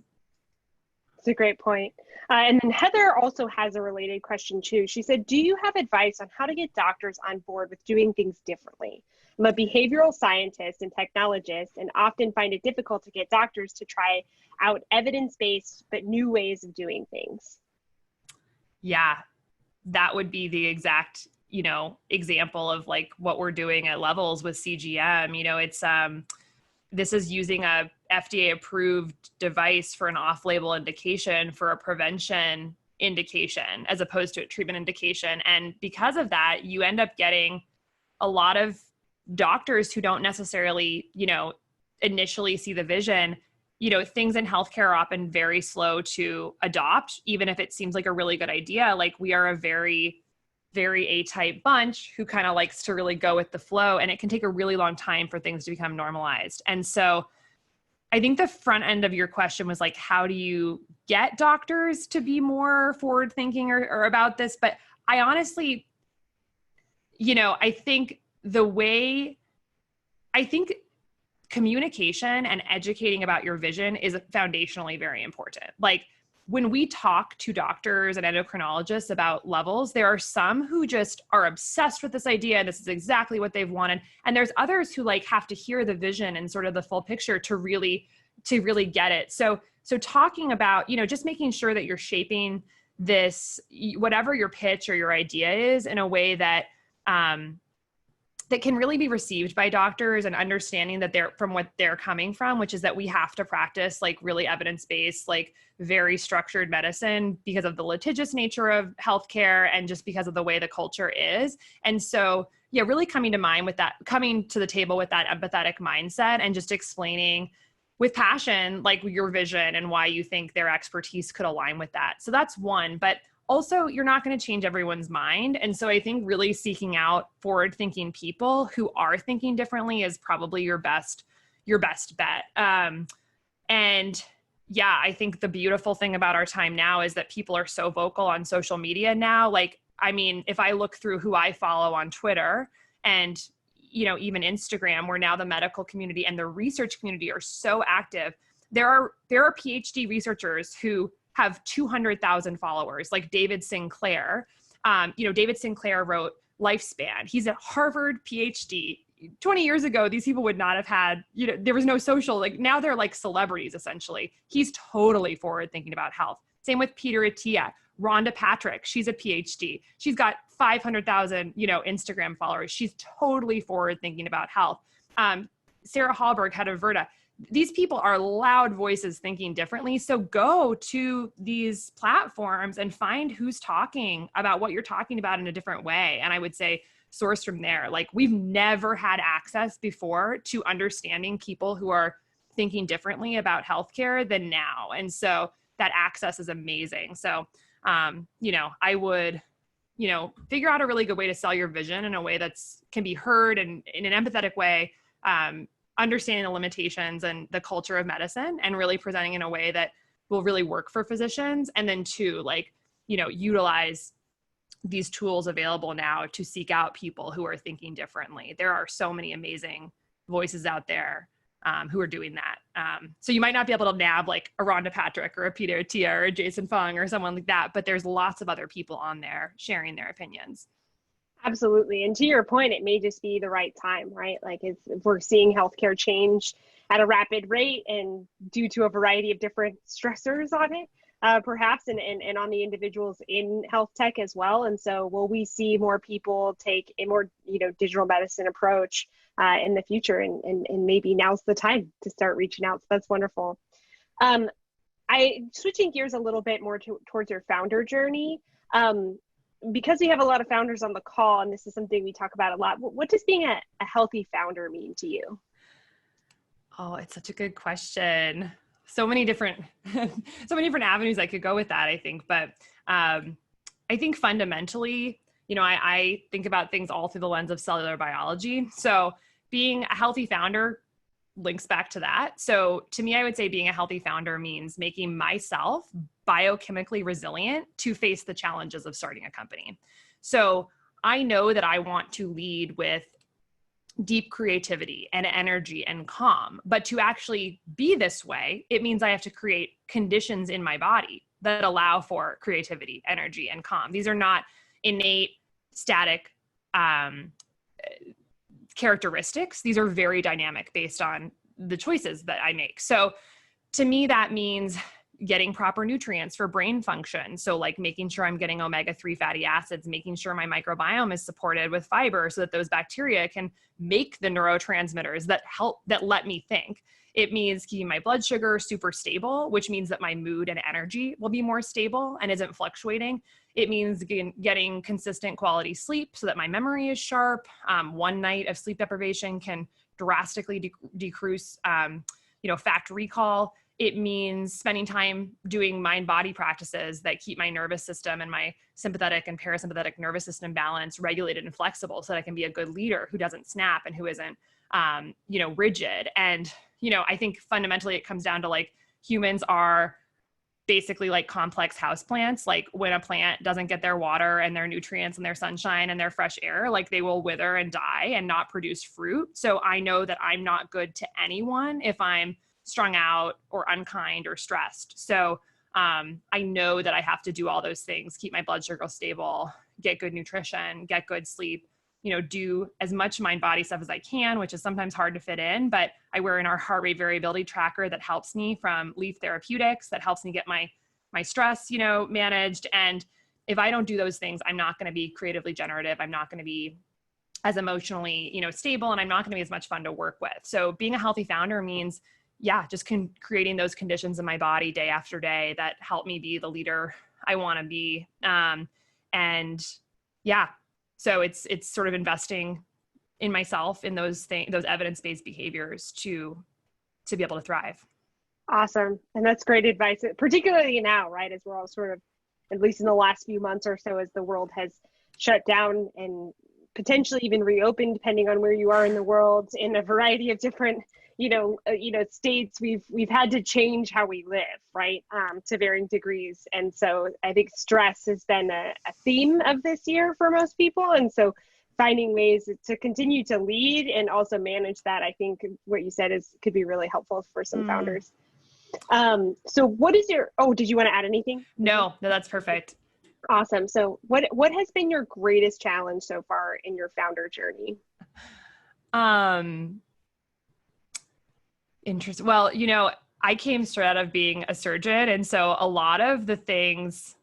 That's a great point. And then Heather also has a related question too. She said, do you have advice on how to get doctors on board with doing things differently? I'm a behavioral scientist and technologist, and often find it difficult to get doctors to try out evidence-based but new ways of doing things. Yeah, that would be the exact, example of like what we're doing at Levels with CGM. It's, this is using a FDA approved device for an off-label indication for a prevention indication as opposed to a treatment indication. And because of that, you end up getting a lot of doctors who don't necessarily, initially see the vision. Things in healthcare are often very slow to adopt, even if it seems like a really good idea. Like, we are a very, very A-type bunch who kind of likes to really go with the flow, and it can take a really long time for things to become normalized. And so I think the front end of your question was like, how do you get doctors to be more forward thinking or about this? But I honestly, I think communication and educating about your vision is foundationally very important. Like, when we talk to doctors and endocrinologists about Levels, there are some who just are obsessed with this idea, and this is exactly what they've wanted. And there's others who like have to hear the vision and sort of the full picture to really get it. So talking about, just making sure that you're shaping this, whatever your pitch or your idea is, in a way that, that can really be received by doctors, and understanding that they're from what they're coming from, which is that we have to practice like really evidence-based, like very structured medicine because of the litigious nature of healthcare and just because of the way the culture is. And so, really coming to the table with that empathetic mindset, and just explaining with passion, like your vision and why you think their expertise could align with that. So that's one. But also, you're not going to change everyone's mind. And so I think really seeking out forward-thinking people who are thinking differently is probably your best bet. I think the beautiful thing about our time now is that people are so vocal on social media now. Like, I mean, if I look through who I follow on Twitter and, even Instagram, where now the medical community and the research community are so active, there are PhD researchers who have 200,000 followers, like David Sinclair. David Sinclair wrote Lifespan. He's a Harvard PhD. 20 years ago, these people would not have had, there was no social, like now they're like celebrities, essentially. He's totally forward thinking about health. Same with Peter Attia. Rhonda Patrick, she's a PhD. She's got 500,000, Instagram followers. She's totally forward thinking about health. Sarah Hallberg, head of Virta. These people are loud voices thinking differently. So go to these platforms and find who's talking about what you're talking about in a different way. And I would say source from there. Like, we've never had access before to understanding people who are thinking differently about healthcare than now. And so that access is amazing. So, I would, figure out a really good way to sell your vision in a way that's can be heard and in an empathetic way, understanding the limitations and the culture of medicine, and really presenting in a way that will really work for physicians. And then two, utilize these tools available now to seek out people who are thinking differently. There are so many amazing voices out there who are doing that. So you might not be able to nab like a Rhonda Patrick or a Peter Attia or a Jason Fung or someone like that, but there's lots of other people on there sharing their opinions. Absolutely. And to your point, it may just be the right time, right? Like, if we're seeing healthcare change at a rapid rate and due to a variety of different stressors on it, perhaps, and on the individuals in health tech as well. And so will we see more people take a more, digital medicine approach in the future? And maybe now's the time to start reaching out. So that's wonderful. Switching gears a little bit more towards your founder journey. because we have a lot of founders on the call, and this is something we talk about a lot, what does being a healthy founder mean to you? Oh, it's such a good question. So many different, avenues I could go with that, I think. But I think fundamentally, I think about things all through the lens of cellular biology. So being a healthy founder links back to that. So to me, I would say being a healthy founder means making myself biochemically resilient to face the challenges of starting a company. So I know that I want to lead with deep creativity and energy and calm, but to actually be this way, it means I have to create conditions in my body that allow for creativity, energy, and calm. These are not innate, static characteristics. These are very dynamic based on the choices that I make. So to me, that means getting proper nutrients for brain function. So like making sure I'm getting omega-3 fatty acids, making sure my microbiome is supported with fiber so that those bacteria can make the neurotransmitters that let me think. It means keeping my blood sugar super stable, which means that my mood and energy will be more stable and isn't fluctuating. It means getting consistent quality sleep so that my memory is sharp. One night of sleep deprivation can drastically decrease, fact recall. It means spending time doing mind-body practices that keep my nervous system and my sympathetic and parasympathetic nervous system balanced, regulated, and flexible so that I can be a good leader who doesn't snap and who isn't, rigid. And, I think fundamentally it comes down to like humans are basically like complex houseplants. Like when a plant doesn't get their water and their nutrients and their sunshine and their fresh air, like they will wither and die and not produce fruit. So I know that I'm not good to anyone if I'm strung out or unkind or stressed. So I know that I have to do all those things, keep my blood sugar stable, get good nutrition, get good sleep, do as much mind body stuff as I can, which is sometimes hard to fit in, but I wear in our heart rate variability tracker that helps me from Leaf Therapeutics, that helps me get my stress, managed. And if I don't do those things, I'm not going to be creatively generative. I'm not going to be as emotionally, stable, and I'm not going to be as much fun to work with. So being a healthy founder means just creating those conditions in my body day after day that help me be the leader I want to be. So it's sort of investing in myself in those evidence-based behaviors to be able to thrive. Awesome. And that's great advice, particularly now, right? As we're all sort of, at least in the last few months or so, as the world has shut down and potentially even reopened, depending on where you are in the world, in a variety of different states, we've had to change how we live, right? To varying degrees. And so I think stress has been a theme of this year for most people. And so finding ways to continue to lead and also manage that, I think what you said could be really helpful for some founders. So what is did you want to add anything? No, that's perfect. Awesome. So what has been your greatest challenge so far in your founder journey? Interesting. Well, I came straight out of being a surgeon. And so a lot of the things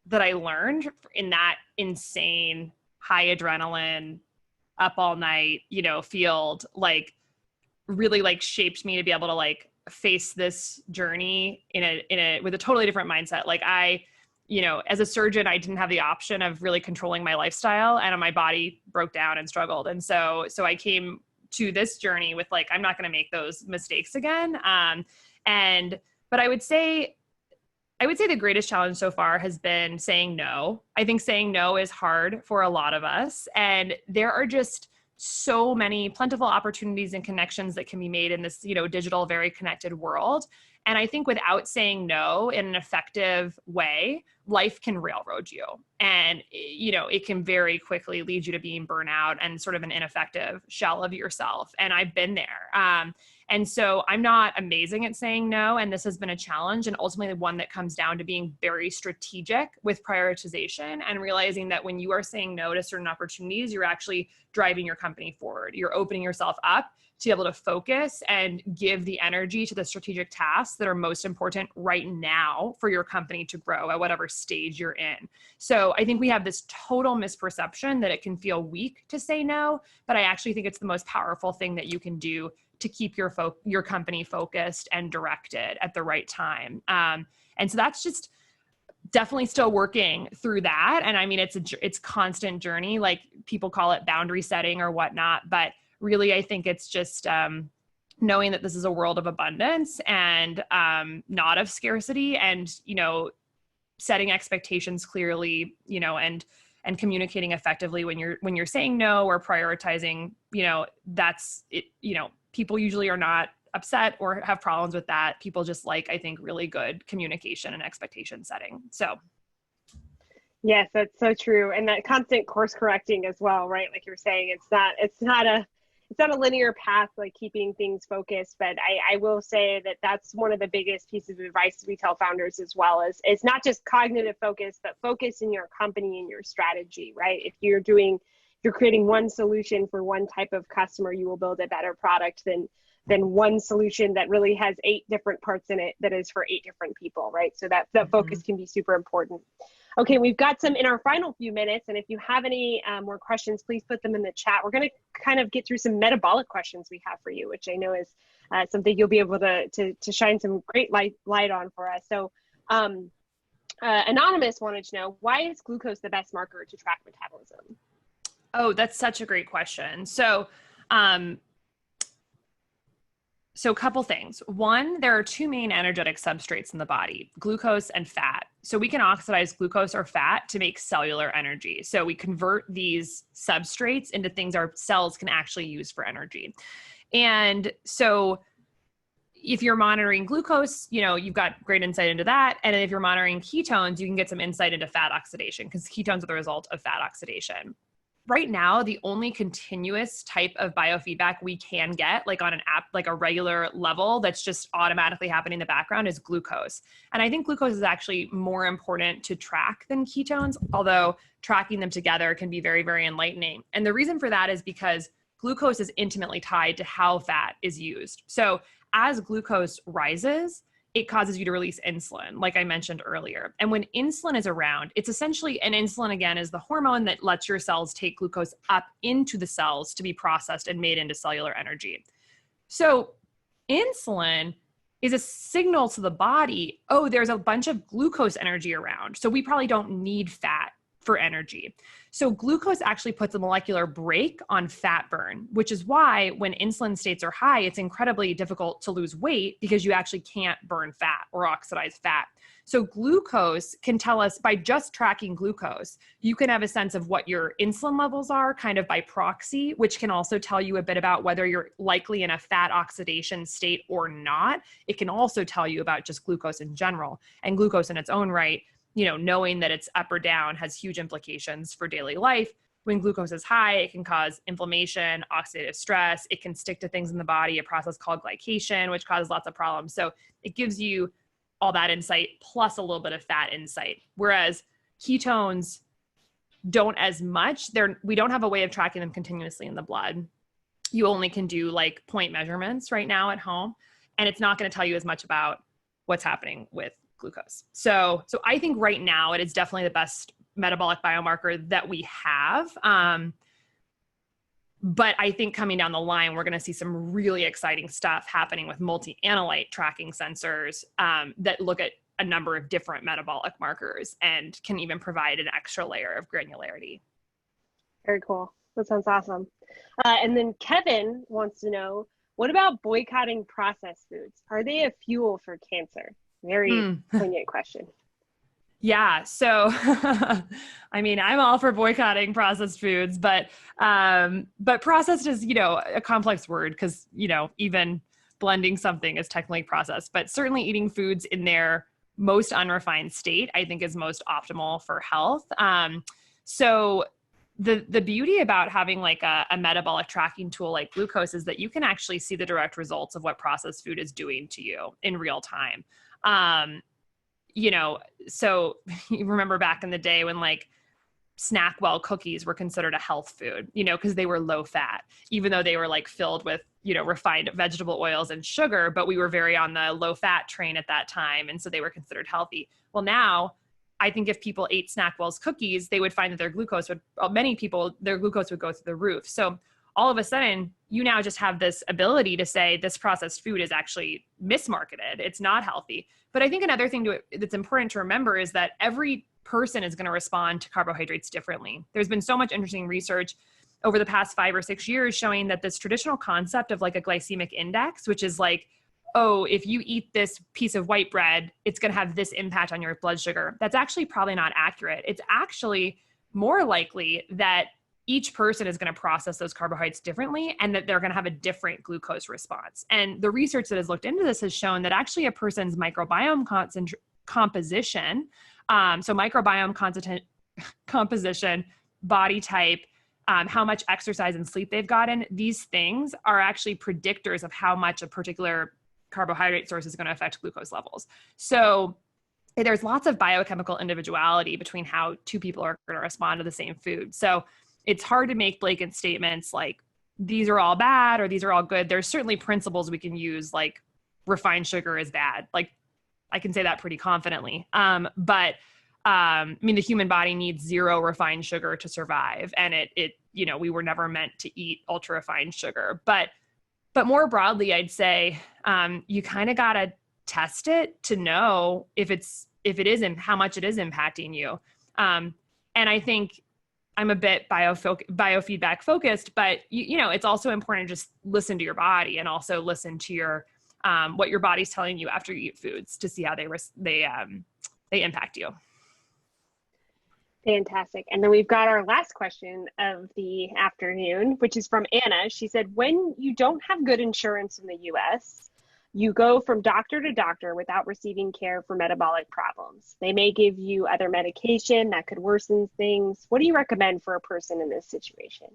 that I learned in that insane, high adrenaline, up all night, field, like really like shaped me to be able to like face this journey with a totally different mindset. Like as a surgeon, I didn't have the option of really controlling my lifestyle, and my body broke down and struggled. And so I came to this journey with like, I'm not going to make those mistakes again. But I would say the greatest challenge so far has been saying no. I think saying no is hard for a lot of us. And there are just so many plentiful opportunities and connections that can be made in this, digital, very connected world. And I think without saying no in an effective way, life can railroad you. And, it can very quickly lead you to being burnout and sort of an ineffective shell of yourself. And I've been there. And so I'm not amazing at saying no. And this has been a challenge, and ultimately one that comes down to being very strategic with prioritization and realizing that when you are saying no to certain opportunities, you're actually driving your company forward. You're opening yourself up to be able to focus and give the energy to the strategic tasks that are most important right now for your company to grow at whatever stage you're in. So I think we have this total misperception that it can feel weak to say no, but I actually think it's the most powerful thing that you can do to keep your company focused and directed at the right time. And so that's just definitely still working through that. And I mean, it's constant journey, like people call it boundary setting or whatnot, but really I think it's just, knowing that this is a world of abundance and, not of scarcity, and, setting expectations clearly, and communicating effectively when you're saying no or prioritizing, that's it, people usually are not upset or have problems with that. People just like, I think, really good communication and expectation setting. So. Yes, that's so true. And that constant course correcting as well, right? Like you're saying, it's not a linear path, like keeping things focused. But I will say that that's one of the biggest pieces of advice we tell founders as well, is it's not just cognitive focus, but focus in your company and your strategy, right? If you're creating one solution for one type of customer, you will build a better product than one solution that really has 8 different parts in it that is for 8 different people, right? So that focus can be super important. Okay, we've got some in our final few minutes, and if you have any more questions, please put them in the chat. We're going to kind of get through some metabolic questions we have for you, which I know is something you'll be able to shine some great light on for us. So Anonymous wanted to know, why is glucose the best marker to track metabolism? Oh, that's such a great question. So a couple things. One, there are 2 main energetic substrates in the body, glucose and fat. So we can oxidize glucose or fat to make cellular energy. So we convert these substrates into things our cells can actually use for energy. And so if you're monitoring glucose, you've got great insight into that. And if you're monitoring ketones, you can get some insight into fat oxidation, because ketones are the result of fat oxidation. Right now, the only continuous type of biofeedback we can get, like on an app, like a regular level that's just automatically happening in the background, is glucose. And I think glucose is actually more important to track than ketones, although tracking them together can be very, very enlightening. And the reason for that is because glucose is intimately tied to how fat is used. So as glucose rises, it causes you to release insulin, like I mentioned earlier. And when insulin is around, it's essentially, and insulin again is the hormone that lets your cells take glucose up into the cells to be processed and made into cellular energy. So insulin is a signal to the body, oh, there's a bunch of glucose energy around, so we probably don't need fat for energy. So glucose actually puts a molecular brake on fat burn, which is why when insulin states are high, it's incredibly difficult to lose weight, because you actually can't burn fat or oxidize fat. So glucose can tell us, by just tracking glucose, you can have a sense of what your insulin levels are kind of by proxy, which can also tell you a bit about whether you're likely in a fat oxidation state or not. It can also tell you about just glucose in general, and glucose in its own right, knowing that it's up or down has huge implications for daily life. When glucose is high, it can cause inflammation, oxidative stress. It can stick to things in the body, a process called glycation, which causes lots of problems. So it gives you all that insight plus a little bit of fat insight. Whereas ketones don't as much. We don't have a way of tracking them continuously in the blood. You only can do like point measurements right now at home, and it's not going to tell you as much about what's happening with glucose. So I think right now it is definitely the best metabolic biomarker that we have. But I think coming down the line, we're going to see some really exciting stuff happening with multi-analyte tracking sensors that look at a number of different metabolic markers and can even provide an extra layer of granularity. Very cool. That sounds awesome. And then Kevin wants to know, what about boycotting processed foods? Are they a fuel for cancer? Very poignant question. Yeah. So, I mean, I'm all for boycotting processed foods, but processed is, a complex word, because, even blending something is technically processed, but certainly eating foods in their most unrefined state, I think, is most optimal for health. So the beauty about having like a metabolic tracking tool like glucose is that you can actually see the direct results of what processed food is doing to you in real time. So you remember back in the day when like Snackwell cookies were considered a health food, because they were low fat, even though they were like filled with, refined vegetable oils and sugar, but we were very on the low fat train at that time. And so they were considered healthy. Well, now I think if people ate Snackwell's cookies, they would find that their glucose would go through the roof. So all of a sudden you now just have this ability to say this processed food is actually mismarketed. It's not healthy. But I think another thing that's important to remember is that every person is going to respond to carbohydrates differently. There's been so much interesting research over the past 5 or 6 years showing that this traditional concept of like a glycemic index, which is like, oh, if you eat this piece of white bread, it's going to have this impact on your blood sugar. That's actually probably not accurate. It's actually more likely that each person is going to process those carbohydrates differently and that they're going to have a different glucose response. And the research that has looked into this has shown that actually a person's microbiome composition, so microbiome composition, body type, how much exercise and sleep they've gotten, these things are actually predictors of how much a particular carbohydrate source is going to affect glucose levels. So there's lots of biochemical individuality between how two people are going to respond to the same food. So it's hard to make blanket statements like these are all bad or these are all good. There's certainly principles we can use, like refined sugar is bad. Like I can say that pretty confidently. But I mean, the human body needs 0 refined sugar to survive. And we were never meant to eat ultra refined sugar. But more broadly, I'd say you kind of got to test it to know if it is and how much it is impacting you. And I think I'm a bit biofeedback focused, but it's also important to just listen to your body and also listen to your what your body's telling you after you eat foods to see how they impact you. Fantastic. And then we've got our last question of the afternoon, which is from Anna. She said, when you don't have good insurance in the US, you go from doctor to doctor without receiving care for metabolic problems. They may give you other medication that could worsen things. What do you recommend for a person in this situation?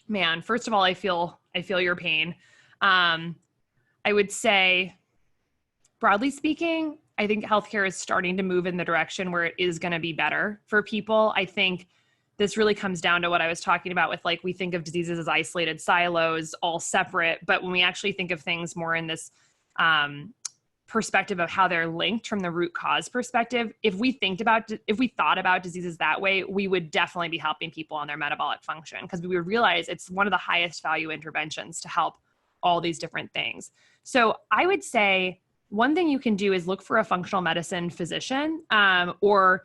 Man, first of all, I feel your pain. I would say, broadly speaking, I think healthcare is starting to move in the direction where it is going to be better for people. I think this really comes down to what I was talking about with, like, we think of diseases as isolated silos, all separate, but when we actually think of things more in this perspective of how they're linked from the root cause perspective, if we thought about diseases that way, we would definitely be helping people on their metabolic function, because we would realize it's one of the highest value interventions to help all these different things. So I would say one thing you can do is look for a functional medicine physician, or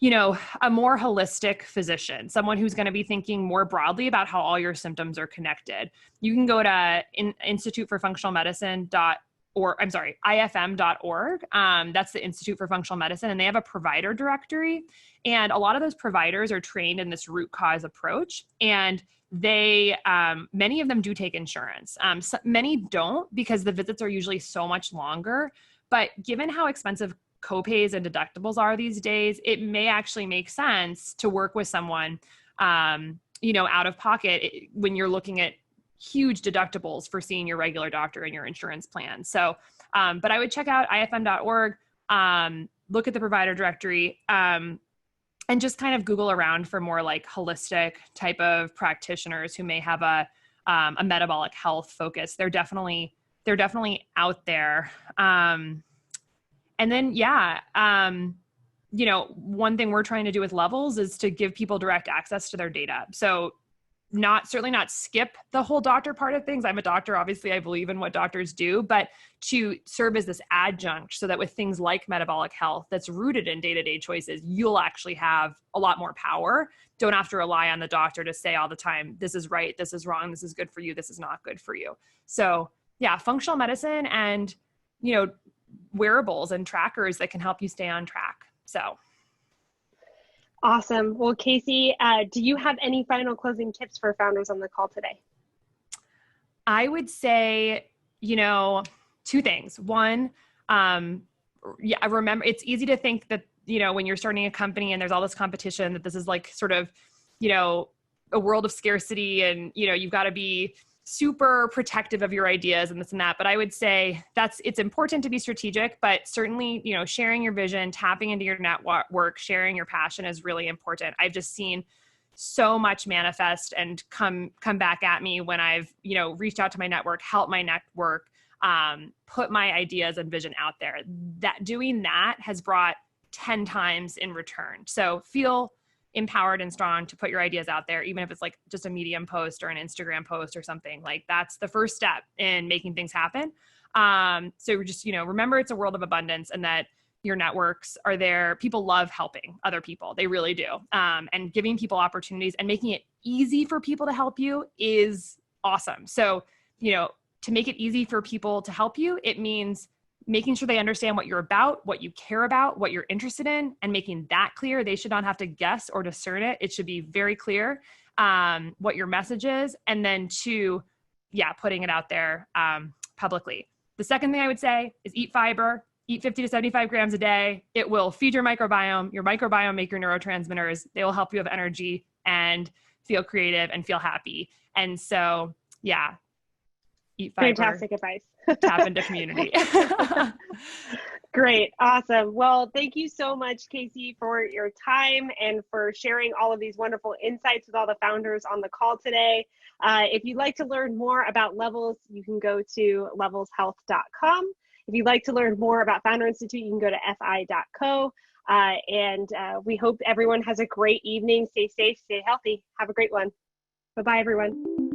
a more holistic physician, someone who's going to be thinking more broadly about how all your symptoms are connected. You can go to Institute for Functional Medicine IFM.org. That's the Institute for Functional Medicine, and they have a provider directory. And a lot of those providers are trained in this root cause approach. And they, many of them do take insurance. Many don't, because the visits are usually so much longer. But given how expensive copays and deductibles are these days, it may actually make sense to work with someone, out of pocket when you're looking at huge deductibles for seeing your regular doctor and your insurance plan. So, but I would check out ifm.org, look at the provider directory, and just kind of Google around for more like holistic type of practitioners who may have a metabolic health focus. They're definitely out there. And then, one thing we're trying to do with Levels is to give people direct access to their data. So certainly not skip the whole doctor part of things. I'm a doctor. Obviously, I believe in what doctors do, but to serve as this adjunct so that with things like metabolic health that's rooted in day-to-day choices, you'll actually have a lot more power. Don't have to rely on the doctor to say all the time, this is right, this is wrong, this is good for you, this is not good for you. So yeah, functional medicine and, wearables and trackers that can help you stay on track. So. Awesome. Well, Casey, do you have any final closing tips for founders on the call today? I would say, 2 things. One, remember, it's easy to think that, when you're starting a company and there's all this competition, that this is like sort of, a world of scarcity and, you've got to be super protective of your ideas and this and that. But I would say it's important to be strategic, but certainly, sharing your vision, tapping into your network, sharing your passion is really important. I've just seen so much manifest and come back at me when I've, reached out to my network, helped my network, put my ideas and vision out there. Doing that has brought 10 times in return. So feel empowered and strong to put your ideas out there, even if it's like just a Medium post or an Instagram post or something. Like that's the first step in making things happen. So just, remember it's a world of abundance, and that your networks are there. People love helping other people. They really do. And giving people opportunities and making it easy for people to help you is awesome. So, to make it easy for people to help you, it means making sure they understand what you're about, what you care about, what you're interested in, and making that clear. They should not have to guess or discern it. It should be very clear what your message is. And then two, putting it out there publicly. The second thing I would say is eat fiber, eat 50 to 75 grams a day. It will feed your microbiome make your neurotransmitters. They will help you have energy and feel creative and feel happy. And so, eat fiber. Fantastic advice. Tap into community. Great. Awesome. Well, thank you so much, Casey, for your time and for sharing all of these wonderful insights with all the founders on the call today. If you'd like to learn more about Levels, you can go to levelshealth.com. If you'd like to learn more about Founder Institute, you can go to fi.co. And we hope everyone has a great evening. Stay safe, stay healthy. Have a great one. Bye-bye, everyone.